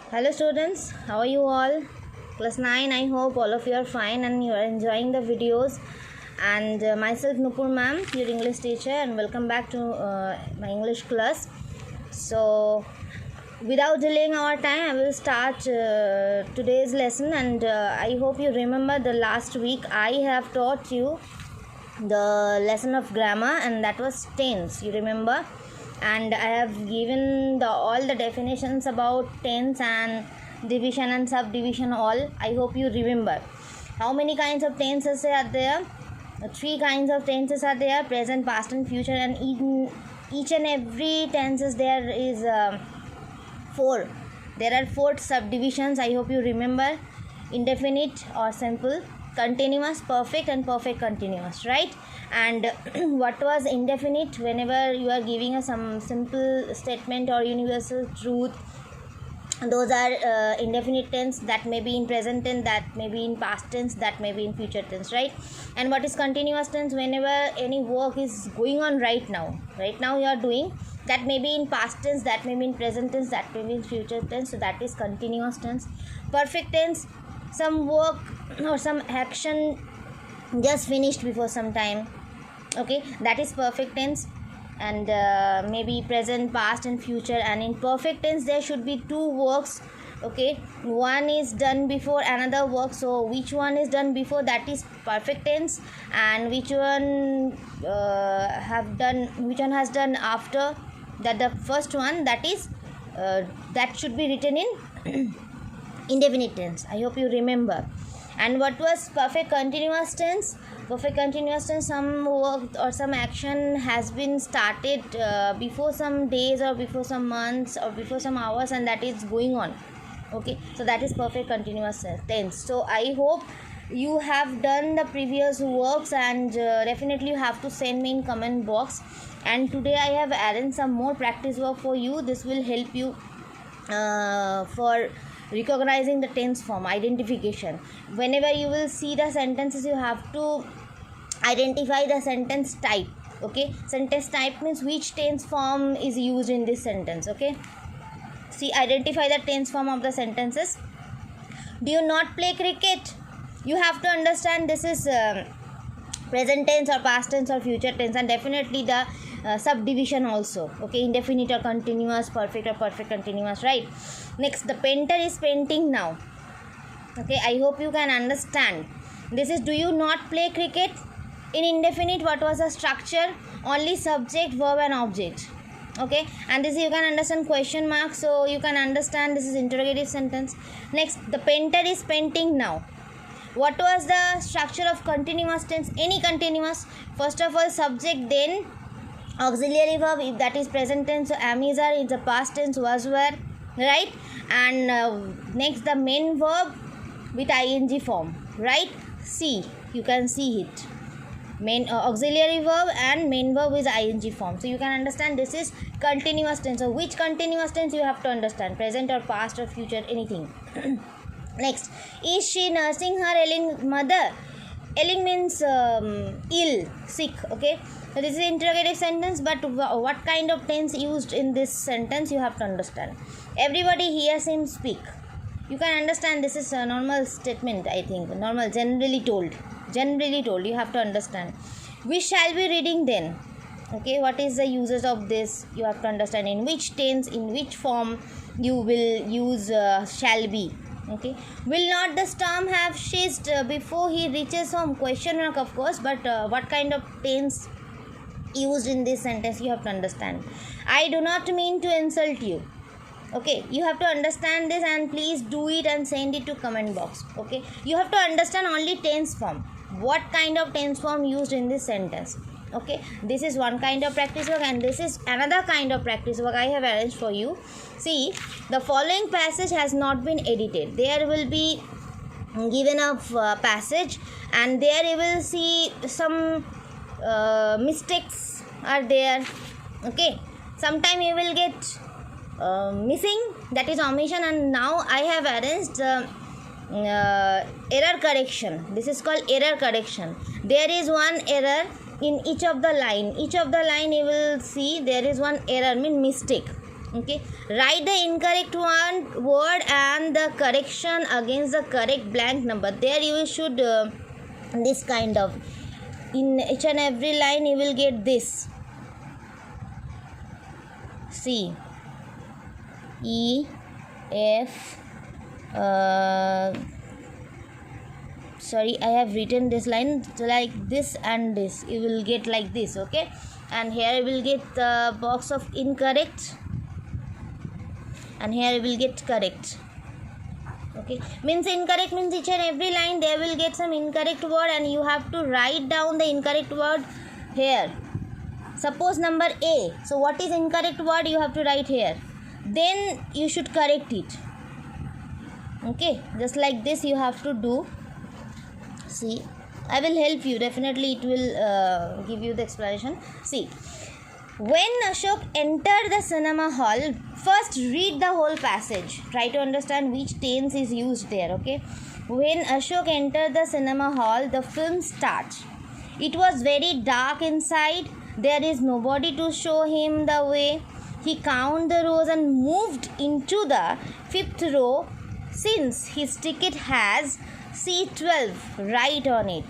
Hello students, how are you all? Class 9, I hope all of you are fine and you are enjoying the videos. And myself Nupur ma'am, your English teacher, and welcome back to my English class. So without delaying our time, I will start today's lesson, and I hope you remember the last week I have taught you the lesson of grammar, and that was tense, you remember, and I have given all the definitions about tense and division and subdivision all. I hope you remember. How many kinds of tenses are there? Three kinds of tenses are there: present, past and future, and in each and every tenses there is four. There are four subdivisions. I hope you remember: indefinite or simple, continuous, perfect, and perfect continuous, right? And what was indefinite? Whenever you are giving some simple statement or universal truth, those are indefinite tense. That may be in present tense, that may be in past tense, that may be in future tense, right? And what is continuous tense? Whenever any work is going on right now you are doing, that may be in past tense, that may be in present tense, that may be in future tense, so that is continuous tense. Perfect tense: some work or some action just finished before some time, okay, that is perfect tense. And maybe present, past and future. And in perfect tense there should be two works, okay, one is done before another work. So which one is done before, that is perfect tense, and which one has done after, that the first one, that is that should be written in indefinite tense. I hope you remember. And what was perfect continuous tense? Perfect continuous tense: some work or some action has been started before some days or before some months or before some hours, and that is going on, okay, so that is perfect continuous tense. So I hope you have done the previous works, and definitely you have to send me in comment box. And today I have added some more practice work for you. This will help you for recognizing the tense form identification. Whenever you will see the sentences, you have to identify the sentence type, okay. Sentence type means which tense form is used in this sentence, okay. See, identify the tense form of the sentences. Do you not play cricket? You have to understand this is present tense or past tense or future tense, and definitely the subdivision also, okay, indefinite or continuous, perfect or perfect continuous, right? Next, the painter is painting now, okay. I hope you can understand. This is do you not play cricket. In indefinite, what was the structure? Only subject, verb and object, okay. And this you can understand question mark, so you can understand this is interrogative sentence. Next, the painter is painting now. What was the structure of continuous tense? Any continuous, first of all subject, then auxiliary verb, if that is present tense, so am, is, are. In the past tense, was, were, right? And next, the main verb with ing form, right? See, you can see it, main auxiliary verb and main verb is ing form, so you can understand this is continuous tense. So which continuous tense you have to understand, present or past or future, anything. Next, is she nursing her ailing mother? Ailing means ill, sick, okay. So this is interrogative sentence, but what kind of tense used in this sentence you have to understand. Everybody hears him speak. You can understand this is a normal statement, I think, normal, generally told, you have to understand. We shall be reading then, okay. What is the uses of this? You have to understand in which tense, in which form you will use shall be, okay. Will not the storm have ceased before he reaches home? Question mark, of course, but what kind of tense used in this sentence you have to understand. I do not mean to insult you, okay. You have to understand this, and please do it and send it to comment box, okay. You have to understand only tense form, what kind of tense form used in this sentence, okay. This is one kind of practice work, and this is another kind of practice work I have arranged for you. See, the following passage has not been edited. There will be given a passage, and there you will see some mistakes are there, okay. Sometime you will get missing, that is omission, and now I have arranged error correction. This is called error correction. There is one error in each of the line you will see there is one error, mean mistake, Okay, write the incorrect one word and the correction against the correct blank number. There you should this kind of, in each and every line you will get this. C E F sorry, I have written this line like this and this, you will get like this. Okay, and here you will get the box of incorrect, and here you will get correct. Okay, means incorrect means each and every line there will get some incorrect word, and you have to write down the incorrect word here. Suppose number A, so what is incorrect word you have to write here, then you should correct it. Okay, just like this you have to do. See, I will help you, definitely it will give you the explanation. See, when Ashok entered the cinema hall, first read the whole passage. Try to understand which tense is used there. Okay, when Ashok entered the cinema hall, the film starts. It was very dark inside. There is nobody to show him the way. He counted the rows and moved into the 5th row, since his ticket has C12 right on it.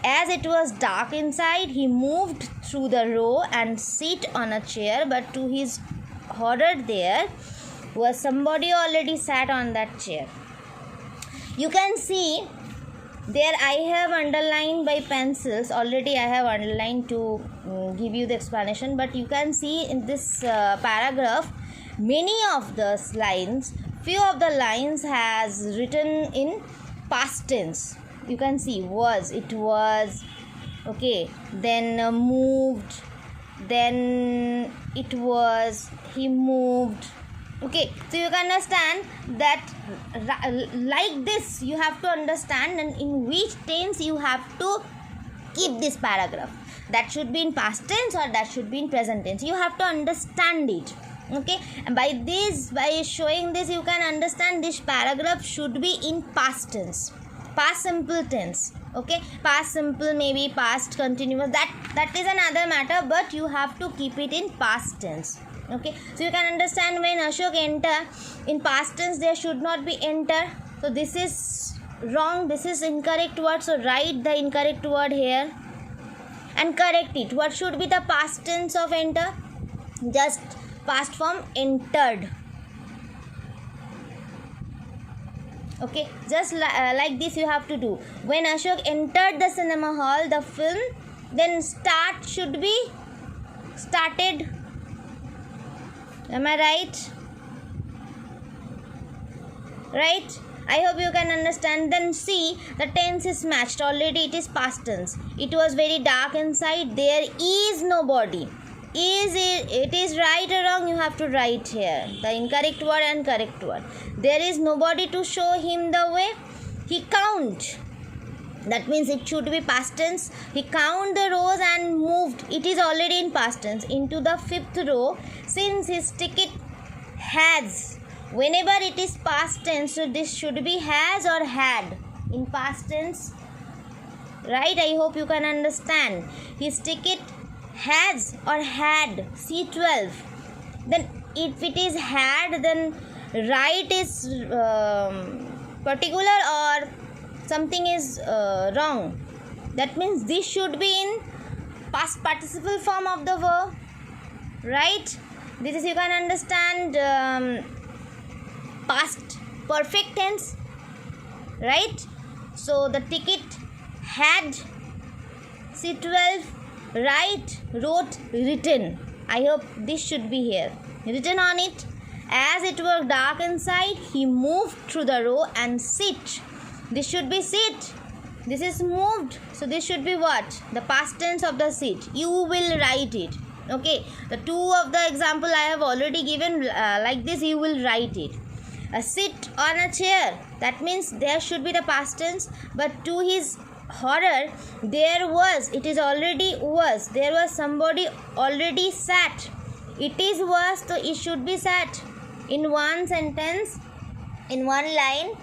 As it was dark inside, he moved through the row and sit on a chair, but to his horror there was somebody already sat on that chair. You can see there I have underlined by pencils, already I have underlined to give you the explanation, but you can see in this paragraph many of the lines, few of the lines has written in past tense. You can see was, it was, okay, then moved, then it was, he moved. Okay, so you can understand that like this you have to understand, and in which tense you have to keep this paragraph. That should be in past tense or that should be in present tense. You have to understand it. Okay, and by this, by showing this, you can understand this paragraph should be in past tense, past simple tense. Okay, past simple, maybe past continuous, that is another matter, but you have to keep it in past tense. Okay, so you can understand when Ashok enter, in past tense there should not be enter, so this is wrong, this is incorrect word, so write the incorrect word here and correct it. What should be the past tense of enter? Just past form, entered. Okay, just like this you have to do. When Ashok entered the cinema hall, the film, then start should be started. Am I right? Right? I hope you can understand. Then see, the tense is matched. Already it is past tense. It was very dark inside. There is nobody. Is it is right or wrong? You have to write here the incorrect word and correct word. There is nobody to show him the way. He count. That means it should be past tense. He count the rows and moved. It is already in past tense into the 5th row, since his ticket has. Whenever it is past tense, so this should be has or had in past tense. Right? I hope you can understand. His ticket has or had C12. Then if it is had, then right is particular or something is wrong. That means this should be in past participle form of the verb. Right? This is, you can understand, past perfect tense. Right? So the ticket had C12, right, wrote, written. I hope this should be here. Written on it. As it was dark inside, he moved through the row and sit. This should be sit. This is moved. So this should be what? The past tense of the sit. You will write it. Okay. The two of the example I have already given like this, you will write it. A sit on a chair. That means there should be the past tense. But to his horror, there was, it is already was. There was somebody already sat. It is was, so it should be sat. In one sentence, in one line,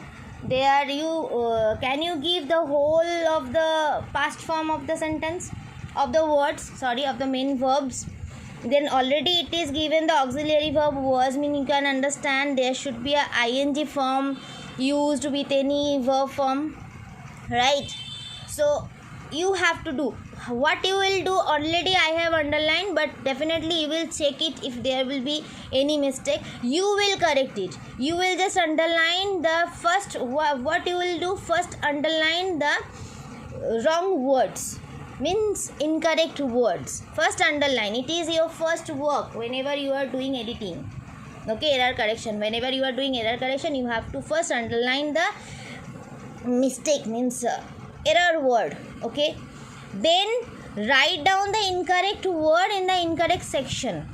there you can you give the whole of the past form of the sentence, of the words, sorry, of the main verbs. then already it is given the auxiliary verb was, mean you can understand there should be a ing form used with any verb form, right? So you have to do what you will do. Already I have underlined, but definitely you will check it. If there will be any mistake, you will correct it. You will just underline the first, what you will do, first underline the wrong words, means incorrect words. First underline. It is your first work whenever you are doing editing. Okay, error correction. Whenever you are doing error correction, you have to first underline the mistake, means error word. Okay, then write down the incorrect word in the incorrect section.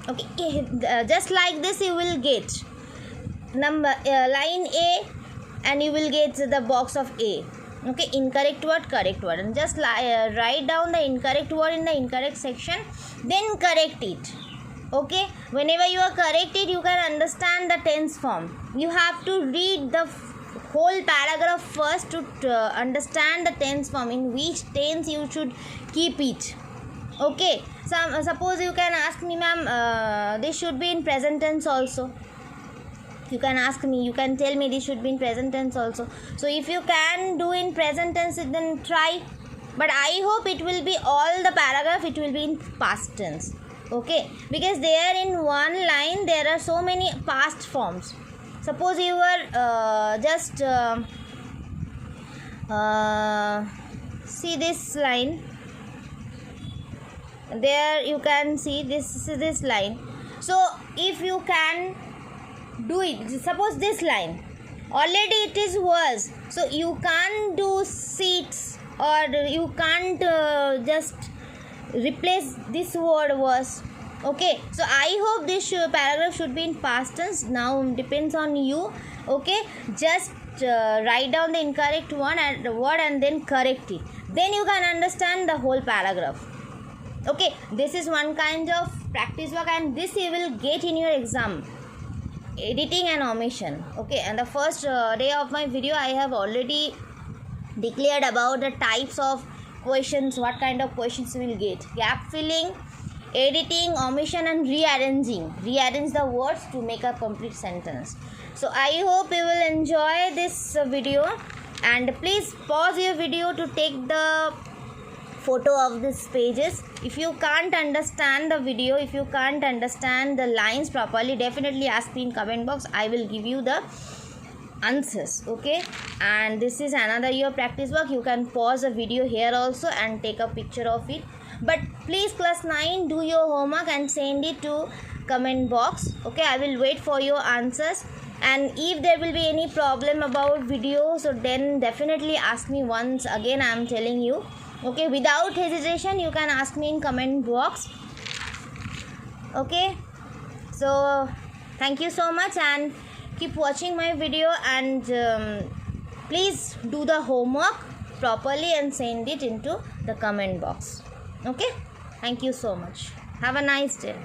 Okay, just like this you will get number line A, and you will get the box of A. Okay, incorrect word, correct word, and just write down the incorrect word in the incorrect section, then correct it. Okay, whenever you are correct it, you can understand the tense form. You have to read the whole paragraph first to understand the tense form, in which tense you should keep it. Okay, suppose you can ask me, ma'am, this should be in present tense also. You can ask me, you can tell me this should be in present tense also. So if you can do in present tense, then try, but I hope it will be all the paragraph, it will be in past tense. Okay, because there in one line there are so many past forms. Suppose you were see this line, there you can see this line. So if you can do it, suppose this line already it is was, so you can't do seats, or you can't just replace this word was. Okay, so I hope this paragraph should be in past tense. Now depends on you. Okay, just write down the incorrect one and word and then correct it, then you can understand the whole paragraph. Okay, this is one kind of practice work, and this you will get in your exam, editing and omission. Okay, and the first day of my video I have already declared about the types of questions, what kind of questions you will get: gap filling, editing, omission, and rearrange the words to make a complete sentence. So I hope you will enjoy this video, and please pause your video to take the photo of these pages. If you can't understand the video, if you can't understand the lines properly, definitely ask me in comment box. I will give you the answers. Okay, and this is another your practice work. You can pause the video here also and take a picture of it, but please class 9, do your homework and send it to comment box. Okay, I will wait for your answers, and if there will be any problem about video, so then definitely ask me. Once again I am telling you, okay, without hesitation you can ask me in comment box. Okay, so thank you so much, and keep watching my video, and please do the homework properly and send it into the comment box. Okay, thank you so much. Have a nice day.